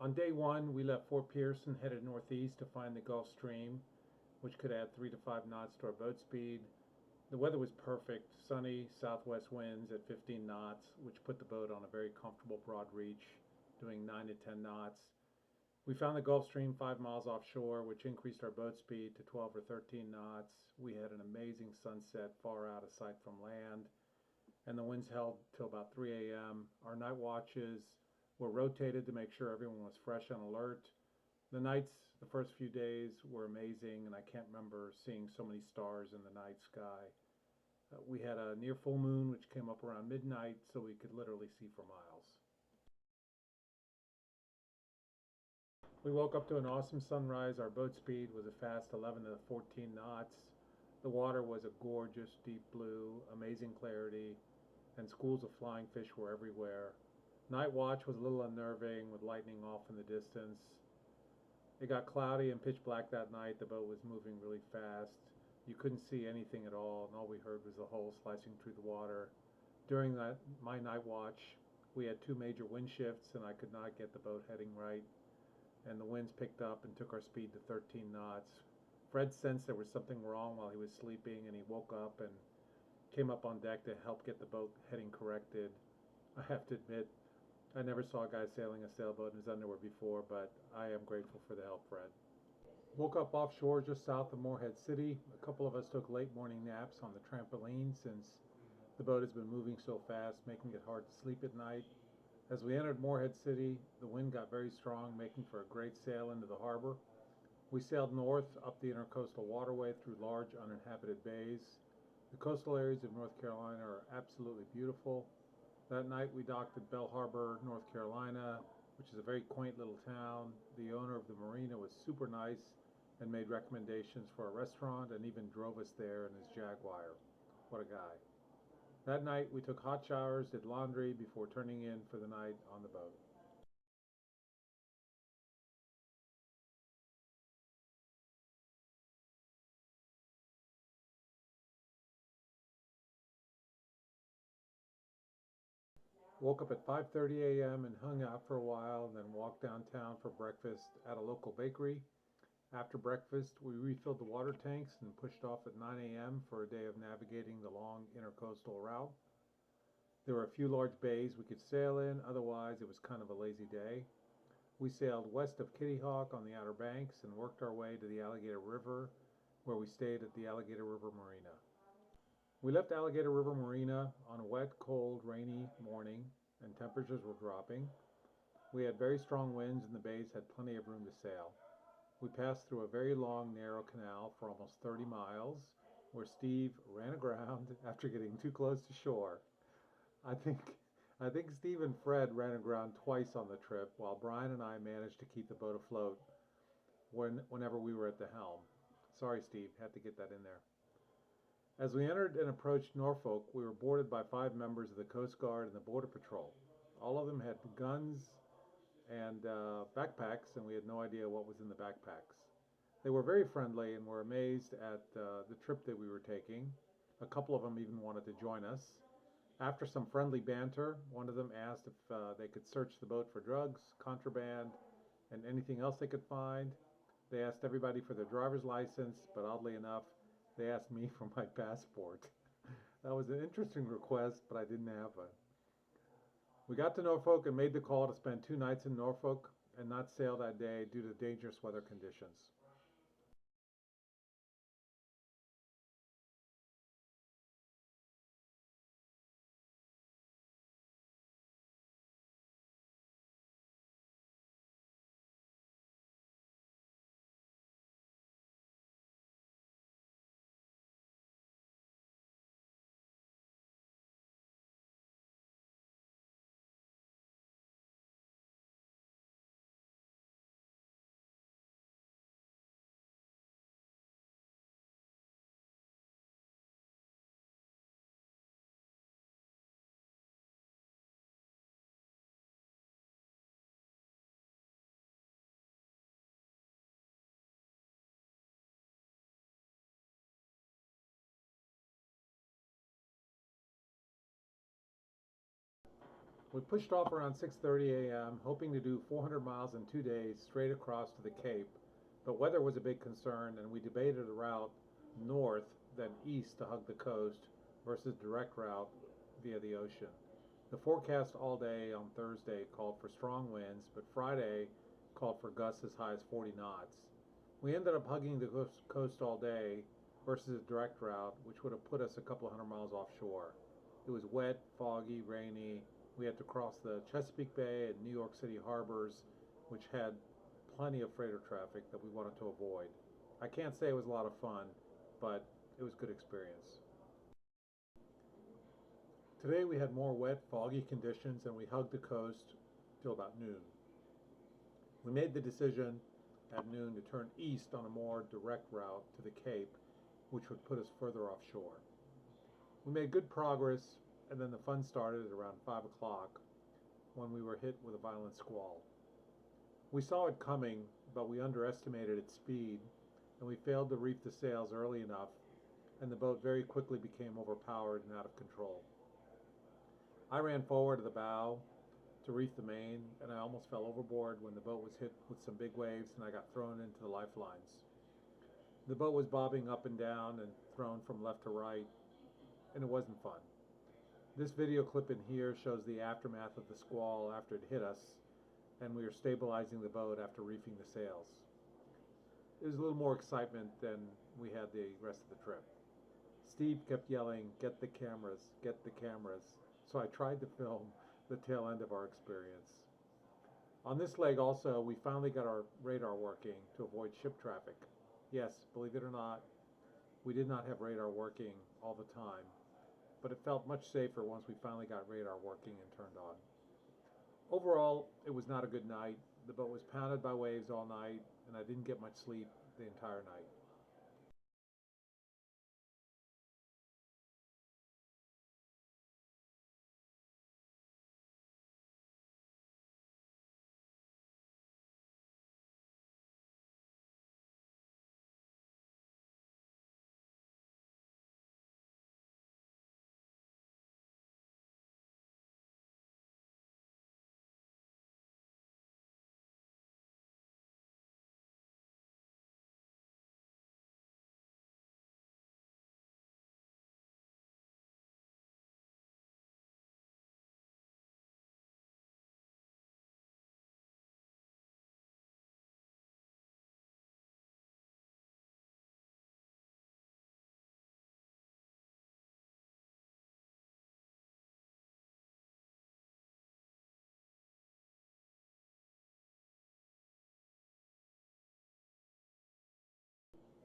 On day one, we left Fort Pierce and headed northeast to find the Gulf Stream, which could add 3 to 5 knots to our boat speed. The weather was perfect, sunny, southwest winds at 15 knots, which put the boat on a very comfortable broad reach, doing 9 to 10 knots. We found the Gulf Stream 5 miles offshore, which increased our boat speed to 12 or 13 knots. We had an amazing sunset far out of sight from land, and the winds held till about 3 a.m. Our night watches were rotated to make sure everyone was fresh and alert. The nights, the first few days, were amazing, and I can't remember seeing so many stars in the night sky. We had a near full moon, which came up around midnight, so we could literally see for miles. We woke up to an awesome sunrise. Our boat speed was a fast 11 to 14 knots. The water was a gorgeous deep blue, amazing clarity, and schools of flying fish were everywhere. Night watch was a little unnerving with lightning off in the distance. It got cloudy and pitch black that night. The boat was moving really fast. You couldn't see anything at all, and all we heard was the hull slicing through the water. During my night watch, we had 2 major wind shifts, and I could not get the boat heading right. And the winds picked up and took our speed to 13 knots. Fred sensed there was something wrong while he was sleeping, and he woke up and came up on deck to help get the boat heading corrected. I have to admit, I never saw a guy sailing a sailboat in his underwear before, but I am grateful for the help, Fred. Woke up offshore just south of Morehead City. A couple of us took late morning naps on the trampoline since the boat has been moving so fast, making it hard to sleep at night. As we entered Morehead City, the wind got very strong, making for a great sail into the harbor. We sailed north up the intercoastal waterway through large uninhabited bays. The coastal areas of North Carolina are absolutely beautiful. That night we docked at Belle Harbor, North Carolina, which is a very quaint little town. The owner of the marina was super nice and made recommendations for a restaurant and even drove us there in his Jaguar. What a guy. That night we took hot showers, did laundry before turning in for the night on the boat. Woke up at 5:30 a.m. and hung out for a while, and then walked downtown for breakfast at a local bakery. After breakfast, we refilled the water tanks and pushed off at 9 a.m. for a day of navigating the long intercoastal route. There were a few large bays we could sail in, otherwise it was kind of a lazy day. We sailed west of Kitty Hawk on the Outer Banks and worked our way to the Alligator River, where we stayed at the Alligator River Marina. We left Alligator River Marina on a wet, cold, rainy morning, and temperatures were dropping. We had very strong winds and the bays had plenty of room to sail. We passed through a very long, narrow canal for almost 30 miles, where Steve ran aground after getting too close to shore. I think I think Steve and Fred ran aground twice on the trip, while Brian and I managed to keep the boat afloat whenever we were at the helm. Sorry, Steve, had to get that in there. As we entered and approached Norfolk, we were boarded by 5 members of the Coast Guard and the Border Patrol. All of them had guns and backpacks, and we had no idea what was in the backpacks. They were very friendly and were amazed at the trip that we were taking. A couple of them even wanted to join us. After some friendly banter, one of them asked if they could search the boat for drugs, contraband, and anything else they could find. They asked everybody for their driver's license, but oddly enough, they asked me for my passport. That was an interesting request, but I didn't have one. We got to Norfolk and made the call to spend 2 nights in Norfolk and not sail that day due to dangerous weather conditions. We pushed off around 6:30 a.m., hoping to do 400 miles in 2 days straight across to the Cape, but weather was a big concern and we debated a route north then east to hug the coast versus direct route via the ocean. The forecast all day on Thursday called for strong winds, but Friday called for gusts as high as 40 knots. We ended up hugging the coast all day versus a direct route, which would have put us a couple hundred miles offshore. It was wet, foggy, rainy. We had to cross the Chesapeake Bay and New York City harbors, which had plenty of freighter traffic that we wanted to avoid. I can't say it was a lot of fun, but it was a good experience. Today we had more wet, foggy conditions and we hugged the coast till about noon. We made the decision at noon to turn east on a more direct route to the Cape, which would put us further offshore. We made good progress, and then the fun started at around 5 o'clock when we were hit with a violent squall. We saw it coming, but we underestimated its speed, and we failed to reef the sails early enough, and the boat very quickly became overpowered and out of control. I ran forward to the bow to reef the main, and I almost fell overboard when the boat was hit with some big waves and I got thrown into the lifelines. The boat was bobbing up and down and thrown from left to right, and it wasn't fun. This video clip in here shows the aftermath of the squall after it hit us, and we were stabilizing the boat after reefing the sails. It was a little more excitement than we had the rest of the trip. Steve kept yelling, "Get the cameras, get the cameras." So I tried to film the tail end of our experience. On this leg also, we finally got our radar working to avoid ship traffic. Yes, believe it or not, we did not have radar working all the time, but it felt much safer once we finally got radar working and turned on. Overall, it was not a good night. The boat was pounded by waves all night, and I didn't get much sleep the entire night.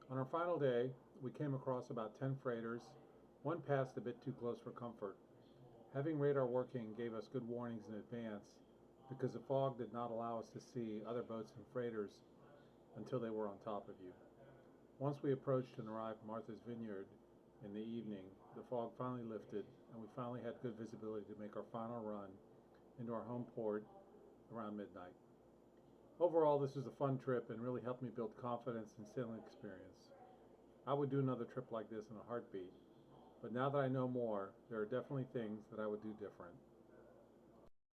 On our final day, we came across about 10 freighters. One passed a bit too close for comfort. Having radar working gave us good warnings in advance because the fog did not allow us to see other boats and freighters until they were on top of you. Once we approached and arrived at Martha's Vineyard in the evening, the fog finally lifted and we finally had good visibility to make our final run into our home port around midnight. Overall, this was a fun trip and really helped me build confidence and sailing experience. I would do another trip like this in a heartbeat, but now that I know more, there are definitely things that I would do different.